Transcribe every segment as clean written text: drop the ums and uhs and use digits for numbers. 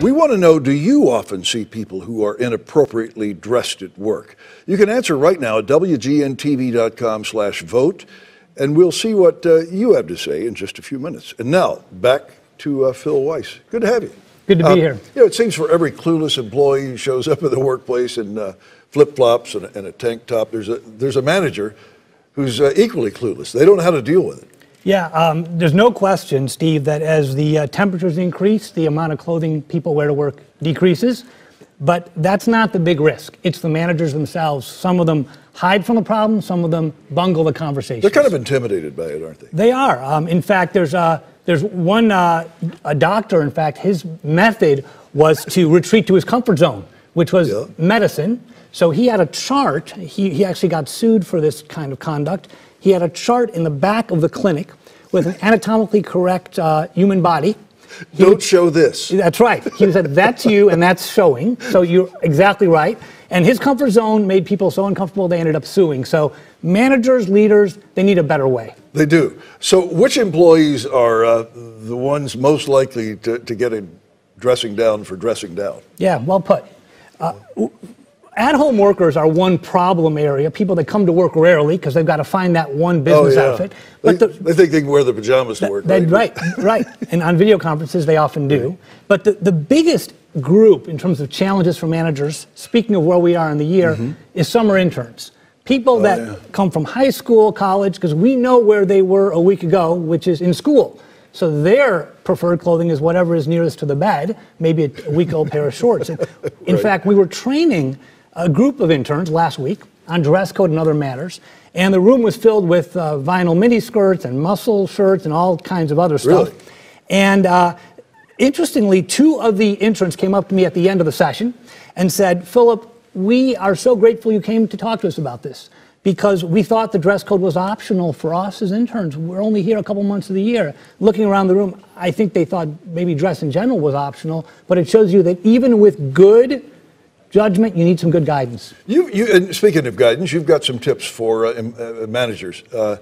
We want to know, do you often see people who are inappropriately dressed at work? You can answer right now at WGNTV.com/vote, and we'll see what you have to say in just a few minutes. And now, back to Phil Weiss. Good to have you. Good to be here. You know, it seems for every clueless employee who shows up at the workplace in flip-flops and a tank top, there's a manager who's equally clueless. They don't know how to deal with it. Yeah, there's no question, Steve, that as the temperatures increase, the amount of clothing people wear to work decreases. But that's not the big risk. It's the managers themselves. Some of them hide from the problem. Some of them bungle the conversation. They're kind of intimidated by it, aren't they? They are. In fact, there's one a doctor. In fact, his method was to retreat to his comfort zone, which was medicine. So he had a chart. He actually got sued for this kind of conduct. He had a chart in the back of the clinic with an anatomically correct human body. Don't show this. That's right. He said, that's you and that's showing. So you're exactly right. And his comfort zone made people so uncomfortable they ended up suing. So managers, leaders, they need a better way. They do. So which employees are the ones most likely to get a dressing down for dressing down? Yeah, well put. At-home workers are one problem area. People that come to work rarely because they've got to find that one business outfit. But they think they can wear the pajamas to work. Right. And on video conferences, they often do. But the biggest group in terms of challenges for managers, speaking of where we are in the year, is summer interns. People that come from high school, college, because we know where they were a week ago, which is in school. So their preferred clothing is whatever is nearest to the bed, maybe a week-old pair of shorts. In fact, we were training a group of interns last week on dress code and other matters, and the room was filled with vinyl mini skirts and muscle shirts and all kinds of other stuff. Really? And interestingly, two of the interns came up to me at the end of the session and said, Philip, we are so grateful you came to talk to us about this because we thought the dress code was optional for us as interns. We're only here a couple months of the year. Looking around the room, I think they thought maybe dress in general was optional, but it shows you that even with good judgment, you need some good guidance. And speaking of guidance, you've got some tips for managers on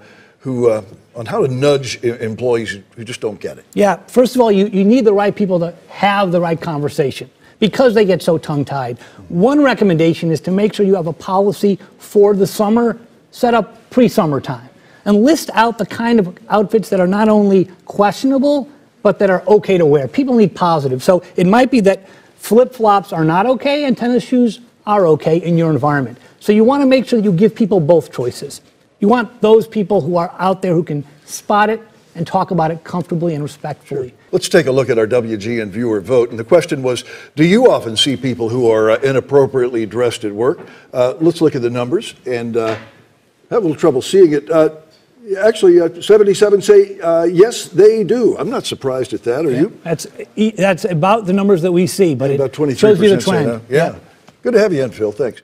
how to nudge employees who just don't get it. Yeah, first of all, you need the right people to have the right conversation because they get so tongue-tied. One recommendation is to make sure you have a policy for the summer, set up pre-summertime, and list out the kind of outfits that are not only questionable, but that are okay to wear. People need positive. So it might be that flip-flops are not okay and tennis shoes are okay in your environment. So you want to make sure you give people both choices. You want those people who are out there who can spot it and talk about it comfortably and respectfully. Sure. Let's take a look at our WGN viewer vote. And the question was, do you often see people who are inappropriately dressed at work? Let's look at the numbers. And I have a little trouble seeing it. Actually, 77 say yes, they do. I'm not surprised at that. Are you? That's about the numbers that we see, but about it shows you the trend. Yeah. Good to have you in, Phil. Thanks.